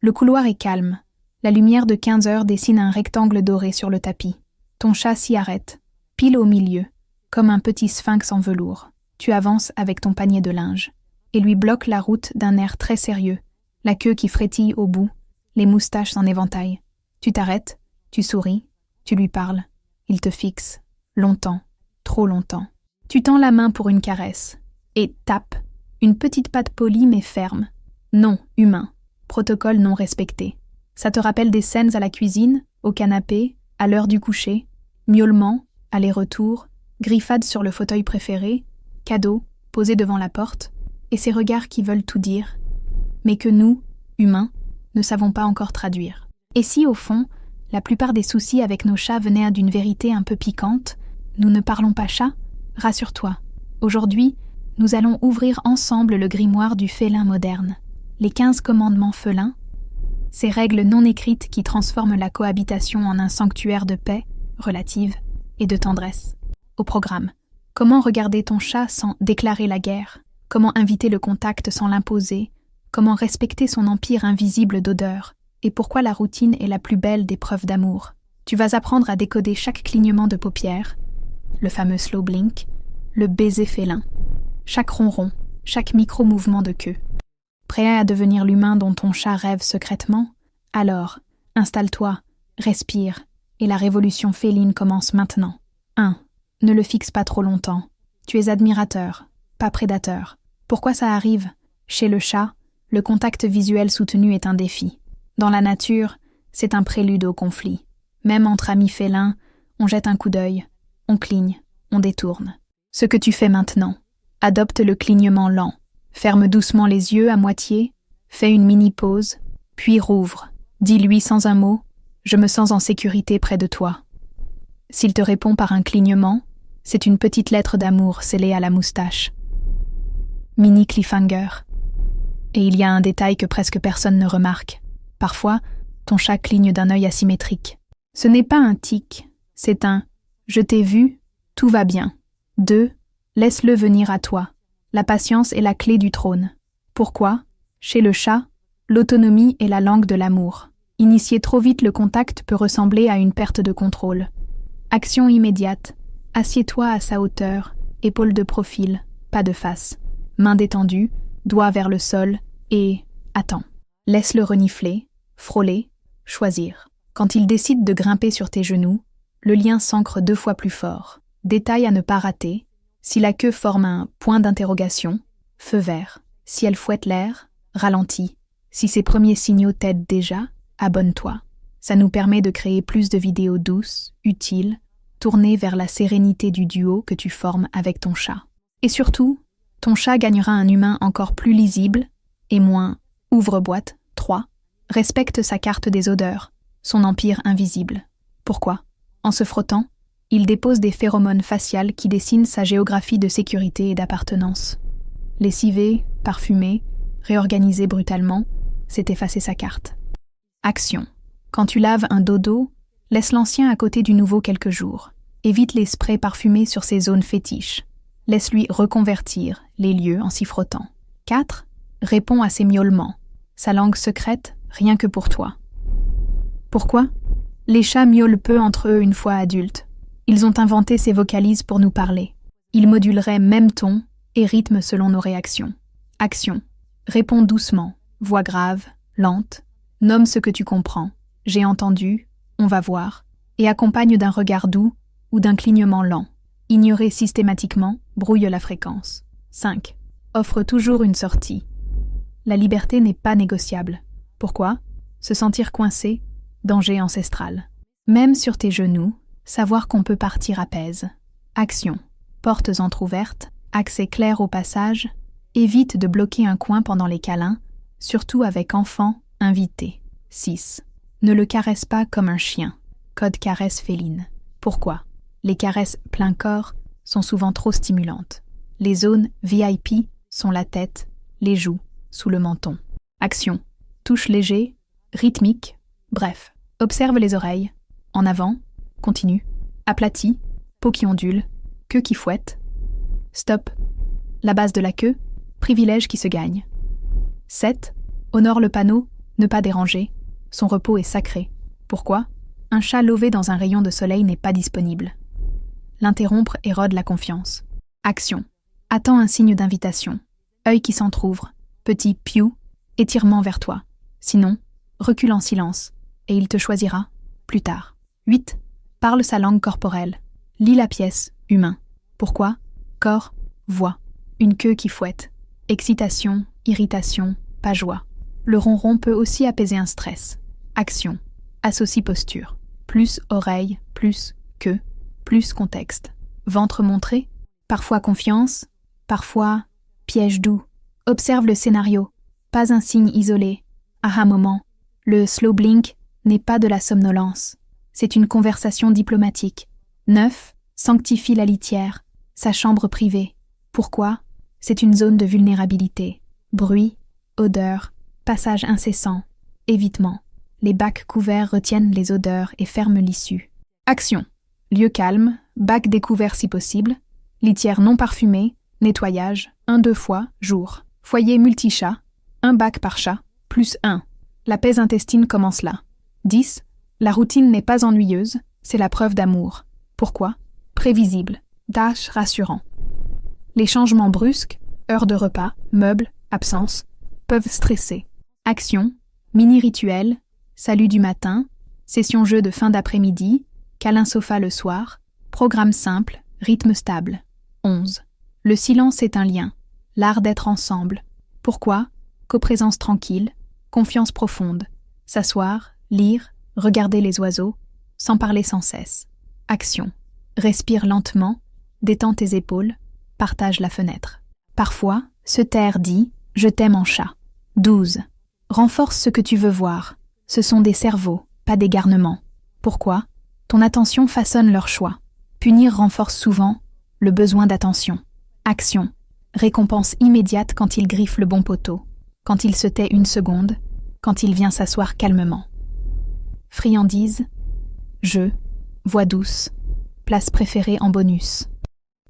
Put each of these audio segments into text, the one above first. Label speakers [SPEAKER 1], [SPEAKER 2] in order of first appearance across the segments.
[SPEAKER 1] Le couloir est calme. La lumière de 15 heures dessine un rectangle doré sur le tapis. Ton chat s'y arrête, pile au milieu, comme un petit sphinx en velours. Tu avances avec ton panier de linge et lui bloques la route d'un air très sérieux, la queue qui frétille au bout, les moustaches en éventail. Tu t'arrêtes, tu souris, tu lui parles. Il te fixe, longtemps, trop longtemps. Tu tends la main pour une caresse et tape, une petite patte polie mais ferme. Non, humain, protocole non respecté. Ça te rappelle des scènes à la cuisine, au canapé, à l'heure du coucher, miaulements, aller-retour, griffades sur le fauteuil préféré, cadeaux posés devant la porte, et ces regards qui veulent tout dire, mais que nous, humains, ne savons pas encore traduire. Et si, au fond, la plupart des soucis avec nos chats venaient d'une vérité un peu piquante, nous ne parlons pas chat? Rassure-toi, aujourd'hui, nous allons ouvrir ensemble le grimoire du félin moderne, les 15 commandements félins, ces règles non écrites qui transforment la cohabitation en un sanctuaire de paix, relative, et de tendresse. Au programme, comment regarder ton chat sans déclarer la guerre? Comment inviter le contact sans l'imposer? Comment respecter son empire invisible d'odeur? Et pourquoi la routine est la plus belle des preuves d'amour? Tu vas apprendre à décoder chaque clignement de paupières, le fameux slow blink, le baiser félin, chaque ronron, chaque micro-mouvement de queue. Prêt à devenir l'humain dont ton chat rêve secrètement? Alors, installe-toi, respire, et la révolution féline commence maintenant. 1. Ne le fixe pas trop longtemps. Tu es admirateur, pas prédateur. Pourquoi ça arrive? Chez le chat, le contact visuel soutenu est un défi. Dans la nature, c'est un prélude au conflit. Même entre amis félins, on jette un coup d'œil, on cligne, on détourne. Ce que tu fais maintenant, adopte le clignement lent. Ferme doucement les yeux à moitié, fais une mini-pause, puis rouvre. Dis-lui sans un mot, je me sens en sécurité près de toi. S'il te répond par un clignement, c'est une petite lettre d'amour scellée à la moustache. Mini cliffhanger. Et il y a un détail que presque personne ne remarque. Parfois, ton chat cligne d'un œil asymétrique. Ce n'est pas un tic, c'est un « je t'ai vu, tout va bien ». 2. Laisse-le venir à toi. La patience est la clé du trône. Pourquoi? Chez le chat, l'autonomie est la langue de l'amour. Initier trop vite le contact peut ressembler à une perte de contrôle. Action immédiate. Assieds-toi à sa hauteur, épaules de profil, pas de face. Main détendue, doigts vers le sol et attends. Laisse-le renifler, frôler, choisir. Quand il décide de grimper sur tes genoux, le lien s'ancre 2 fois plus fort. Détail à ne pas rater. Si la queue forme un point d'interrogation, feu vert. Si elle fouette l'air, ralentis. Si ces premiers signaux t'aident déjà, abonne-toi. Ça nous permet de créer plus de vidéos douces, utiles, tournées vers la sérénité du duo que tu formes avec ton chat. Et surtout, ton chat gagnera un humain encore plus lisible et moins ouvre-boîte. 3. Respecte sa carte des odeurs, son empire invisible. Pourquoi? En se frottant, il dépose des phéromones faciales qui dessinent sa géographie de sécurité et d'appartenance. Lessiver, parfumer, réorganiser brutalement, c'est effacer sa carte. Action. Quand tu laves un dodo, laisse l'ancien à côté du nouveau quelques jours. Évite les sprays parfumés sur ses zones fétiches. Laisse-lui reconvertir les lieux en s'y frottant. 4. Réponds à ses miaulements. Sa langue secrète, rien que pour toi. Pourquoi? Les chats miaulent peu entre eux une fois adultes. Ils ont inventé ces vocalises pour nous parler. Ils moduleraient même ton et rythme selon nos réactions. Action. Réponds doucement, voix grave, lente. Nomme ce que tu comprends. J'ai entendu, on va voir. Et accompagne d'un regard doux ou d'un clignement lent. Ignorer systématiquement brouille la fréquence. 5. Offre toujours une sortie. La liberté n'est pas négociable. Pourquoi? Se sentir coincé, danger ancestral. Même sur tes genoux, savoir qu'on peut partir apaise. Action. Portes entr'ouvertes, accès clair au passage, évite de bloquer un coin pendant les câlins, surtout avec enfants invités. 6. Ne le caresse pas comme un chien. Code caresse féline. Pourquoi? Les caresses plein corps sont souvent trop stimulantes. Les zones VIP sont la tête, les joues, sous le menton. Action. Touche léger, rythmique, bref. Observe les oreilles. En avant, continue. Aplati, peau qui ondule, queue qui fouette. Stop. La base de la queue, privilège qui se gagne. 7. Honore le panneau, Ne pas déranger. Son repos est sacré. Pourquoi? Un chat lové dans un rayon de soleil n'est pas disponible. L'interrompre érode la confiance. Action. Attends un signe d'invitation. Œil qui s'entr'ouvre. Petit piou. Étirement vers toi. Sinon, recule en silence. Et il te choisira plus tard. 8. Parle sa langue corporelle. Lis la pièce. Humain. Pourquoi? Corps. Voix. Une queue qui fouette. Excitation. Irritation. Pas joie. Le ronron peut aussi apaiser un stress. Action. Associe posture. Plus oreille, plus queue, plus contexte. Ventre montré. Parfois confiance. Parfois piège doux. Observe le scénario. Pas un signe isolé. Aha moment. Le slow blink n'est pas de la somnolence. C'est une conversation diplomatique. 9. Sanctifie la litière. Sa chambre privée. Pourquoi? C'est une zone de vulnérabilité. Bruit, odeur, passage incessant, évitement. Les bacs couverts retiennent les odeurs et ferment l'issue. Action. Lieu calme, bac découvert si possible. Litière non parfumée, nettoyage, 1-2 fois, jour. Foyer multi-chat, 1 bac par chat, plus 1. La paix intestine commence là. 10. La routine n'est pas ennuyeuse, c'est la preuve d'amour. Pourquoi? Prévisible, dash rassurant. Les changements brusques, heures de repas, meubles, absence, peuvent stresser. Action, mini-rituel, salut du matin, session jeu de fin d'après-midi, câlin sofa le soir, programme simple, rythme stable. 11. Le silence est un lien, l'art d'être ensemble. Pourquoi? Coprésence tranquille, confiance profonde. S'asseoir, lire, regarder les oiseaux, sans parler sans cesse. Action. Respire lentement, détends tes épaules, partage la fenêtre. Parfois, se taire dit « Je t'aime en chat ». 12. Renforce ce que tu veux voir. Ce sont des cerveaux, pas des garnements. Pourquoi? Ton attention façonne leur choix. Punir renforce souvent le besoin d'attention. Action. Récompense immédiate quand il griffe le bon poteau, quand il se tait 1 seconde, quand il vient s'asseoir calmement. Friandise, jeu, voix douce, place préférée en bonus.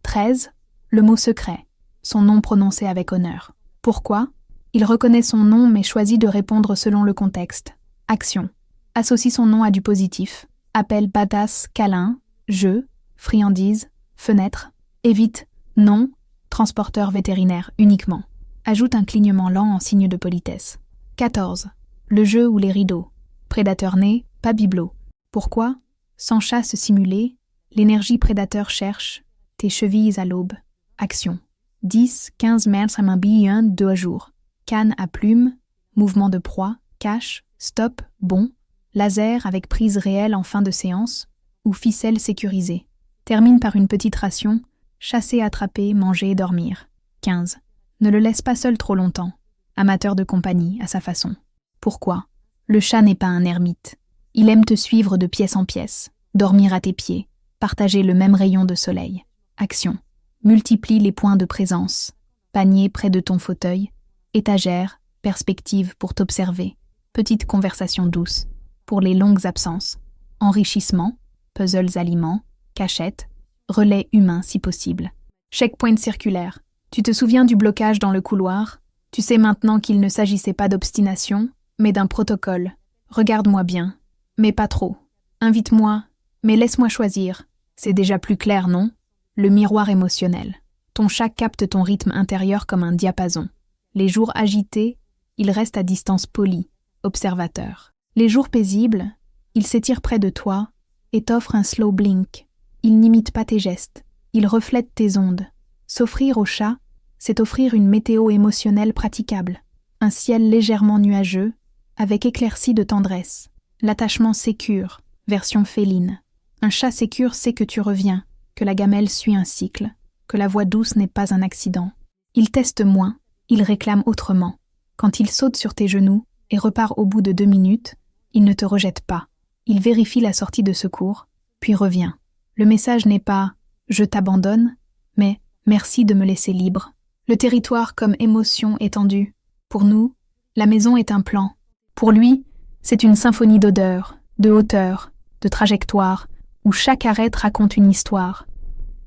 [SPEAKER 1] 13. Le mot secret, son nom prononcé avec honneur. Pourquoi? Il reconnaît son nom mais choisit de répondre selon le contexte. Action. Associe son nom à du positif. Appel badass, câlin, jeu, friandise, fenêtre. Évite, non, transporteur vétérinaire uniquement. Ajoute un clignement lent en signe de politesse. 14. Le jeu ou les rideaux. Prédateur né, pas bibelot. Pourquoi? Sans chasse simulée, l'énergie prédateur cherche tes chevilles à l'aube. Action. 10, 15 mètres à main bille 2 à jour. Canne à plume, mouvement de proie, cache, stop, bon, laser avec prise réelle en fin de séance, ou ficelle sécurisée. Termine par une petite ration, chasser, attraper, manger, dormir. 15. Ne le laisse pas seul trop longtemps. Amateur de compagnie, à sa façon. Pourquoi? Le chat n'est pas un ermite. Il aime te suivre de pièce en pièce, dormir à tes pieds, partager le même rayon de soleil. Action. Multiplie les points de présence. Panier près de ton fauteuil, étagère, perspective pour t'observer. Petite conversation douce. Pour les longues absences. Enrichissement, puzzles aliments, cachette, relais humain si possible. Checkpoint circulaire. Tu te souviens du blocage dans le couloir? Tu sais maintenant qu'il ne s'agissait pas d'obstination, mais d'un protocole. Regarde-moi bien, mais pas trop. Invite-moi, mais laisse-moi choisir. C'est déjà plus clair, non? Le miroir émotionnel. Ton chat capte ton rythme intérieur comme un diapason. Les jours agités, il reste à distance polie, observateur. Les jours paisibles, il s'étire près de toi et t'offre un slow blink. Il n'imite pas tes gestes, il reflète tes ondes. S'offrir au chat, c'est offrir une météo émotionnelle praticable. Un ciel légèrement nuageux, avec éclaircies de tendresse. L'attachement sécure, version féline. Un chat sécure sait que tu reviens, que la gamelle suit un cycle, que la voix douce n'est pas un accident. Il teste moins, il réclame autrement. Quand il saute sur tes genoux et repart au bout de 2 minutes, il ne te rejette pas. Il vérifie la sortie de secours, puis revient. Le message n'est pas « je t'abandonne », mais « merci de me laisser libre ». Le territoire comme émotion étendue. Pour nous, la maison est un plan. Pour lui, c'est une symphonie d'odeurs, de hauteur, de trajectoire, où chaque arête raconte une histoire.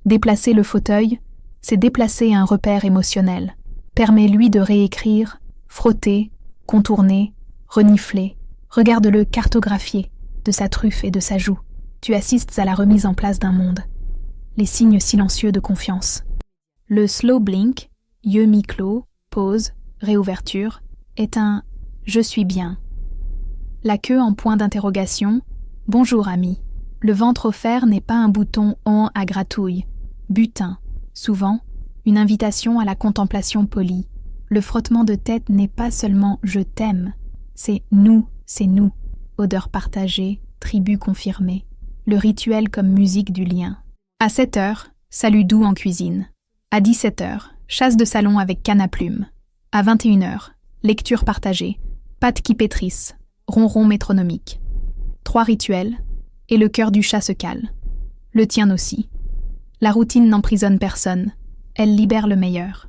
[SPEAKER 1] Déplacer le fauteuil, c'est déplacer un repère émotionnel. Permet-lui de réécrire, frotter, contourner, renifler, regarde-le cartographier, de sa truffe et de sa joue. Tu assistes à la remise en place d'un monde. Les signes silencieux de confiance. Le slow blink, yeux mi-clos, pause, réouverture, est un « je suis bien ». La queue en point d'interrogation, « bonjour ami ». Le ventre offert n'est pas un bouton « on » à gratouille. Butin, souvent, une invitation à la contemplation polie. Le frottement de tête n'est pas seulement « je t'aime », c'est « nous », odeur partagée, tribu confirmée. Le rituel comme musique du lien. À 7 heures, salut doux en cuisine. À 17 heures, chasse de salon avec canne à plume. À 21 heures, lecture partagée, pâtes qui pétrissent, ronron métronomique. 3 rituels, et le cœur du chat se cale. Le tien aussi. La routine n'emprisonne personne, elle libère le meilleur.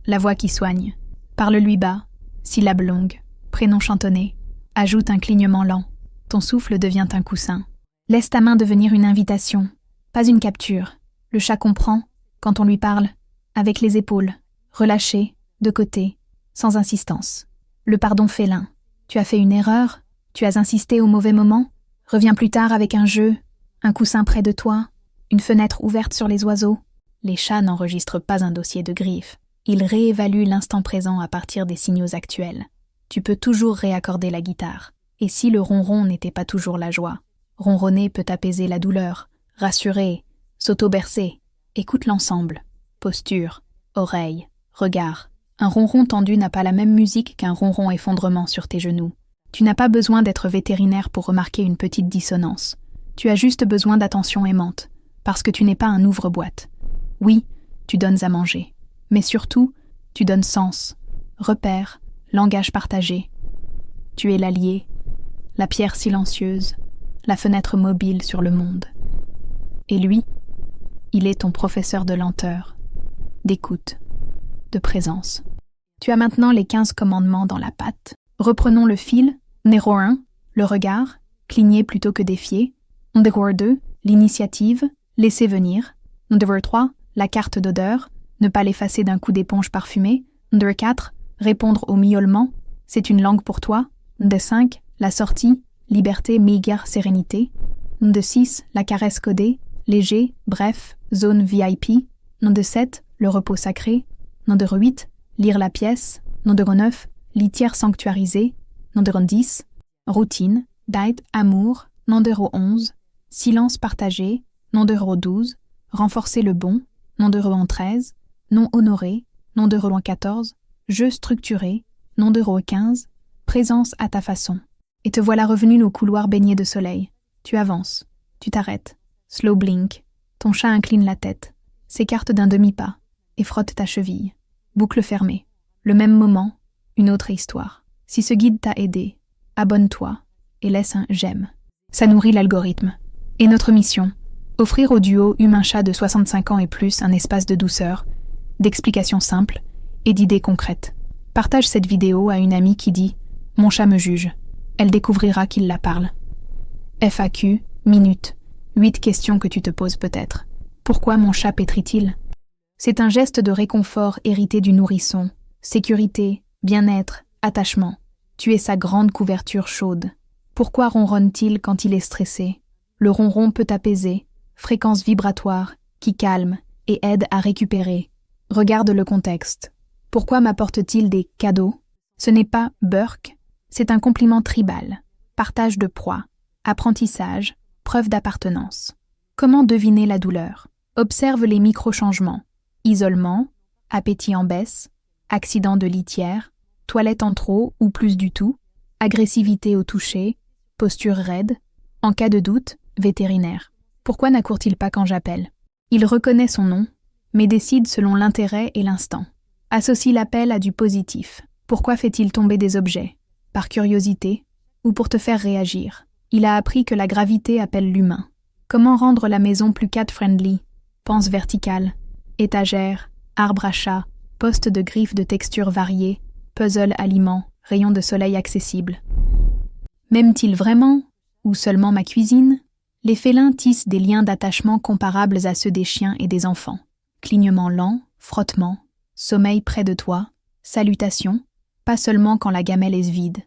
[SPEAKER 1] La voix qui soigne. Parle-lui bas, syllabe longue, prénom chantonné, ajoute un clignement lent. Ton souffle devient un coussin. Laisse ta main devenir une invitation, pas une capture. Le chat comprend, quand on lui parle, avec les épaules, relâchées, de côté, sans insistance. Le pardon félin. Tu as fait une erreur, tu as insisté au mauvais moment, reviens plus tard avec un jeu, un coussin près de toi, une fenêtre ouverte sur les oiseaux. Les chats n'enregistrent pas un dossier de griffes. Ils réévaluent l'instant présent à partir des signaux actuels. Tu peux toujours réaccorder la guitare. Et si le ronron n'était pas toujours la joie? Ronronner peut apaiser la douleur, rassurer, s'auto-bercer. Écoute l'ensemble. Posture, oreille, regard. Un ronron tendu n'a pas la même musique qu'un ronron effondrement sur tes genoux. Tu n'as pas besoin d'être vétérinaire pour remarquer une petite dissonance. Tu as juste besoin d'attention aimante, parce que tu n'es pas un ouvre-boîte. Oui, tu donnes à manger. Mais surtout, tu donnes sens, repère, langage partagé. Tu es l'allié, la pierre silencieuse, la fenêtre mobile sur le monde. Et lui, il est ton professeur de lenteur, d'écoute, de présence. Tu as maintenant les 15 commandements dans la patte. Reprenons le fil. Numéro 1, le regard, cligner plutôt que défier. Numéro 2, l'initiative, laisser venir. Numéro 3, la carte d'odeur, ne pas l'effacer d'un coup d'éponge parfumé. Numéro 4, répondre au miaulement, c'est une langue pour toi. Numéro 5, la sortie, liberté, méga sérénité. Numéro 6, la caresse codée, léger, bref, zone VIP. Numéro 7, le repos sacré. Numéro 8, lire la pièce. Numéro 9, litière sanctuarisée. Numéro 10, routine, date, amour. Numéro 11, silence partagé. Numéro 12, renforcer le bon. Numéro 13, non honoré. Numéro 14, jeu structuré. Numéro 15, présence à ta façon. Et te voilà revenu nos couloirs baignés de soleil. Tu avances, tu t'arrêtes. Slow blink, ton chat incline la tête, s'écarte d'un demi-pas et frotte ta cheville. Boucle fermée. Le même moment, une autre histoire. Si ce guide t'a aidé, abonne-toi et laisse un j'aime. Ça nourrit l'algorithme. Et notre mission, offrir au duo humain-chat de 65 ans et plus un espace de douceur, d'explications simples et d'idées concrètes. Partage cette vidéo à une amie qui dit « Mon chat me juge ». Elle découvrira qu'il la parle. FAQ, minute. 8 questions que tu te poses peut-être. Pourquoi mon chat pétrit-il? C'est un geste de réconfort hérité du nourrisson. Sécurité, bien-être, attachement. Tu es sa grande couverture chaude. Pourquoi ronronne-t-il quand il est stressé? Le ronron peut apaiser, fréquence vibratoire, qui calme et aide à récupérer. Regarde le contexte. Pourquoi m'apporte-t-il des cadeaux? Ce n'est pas Burke, c'est un compliment tribal. Partage de proie, apprentissage, preuve d'appartenance. Comment deviner la douleur? Observe les micro-changements. Isolement, appétit en baisse, accident de litière, toilette en trop ou plus du tout, agressivité au toucher, posture raide. En cas de doute, vétérinaire. Pourquoi n'accourt-il pas quand j'appelle? Il reconnaît son nom, mais décide selon l'intérêt et l'instant. Associe l'appel à du positif. Pourquoi fait-il tomber des objets? Par curiosité ou pour te faire réagir? Il a appris que la gravité appelle l'humain. Comment rendre la maison plus cat-friendly? Panse verticale, étagère, arbre à chat, poste de griffes de textures variées, puzzle aliments, rayon de soleil accessible. M'aime-t-il vraiment? Ou seulement ma cuisine? Les félins tissent des liens d'attachement comparables à ceux des chiens et des enfants. Clignement lent, frottement, sommeil près de toi, salutations, pas seulement quand la gamelle est vide.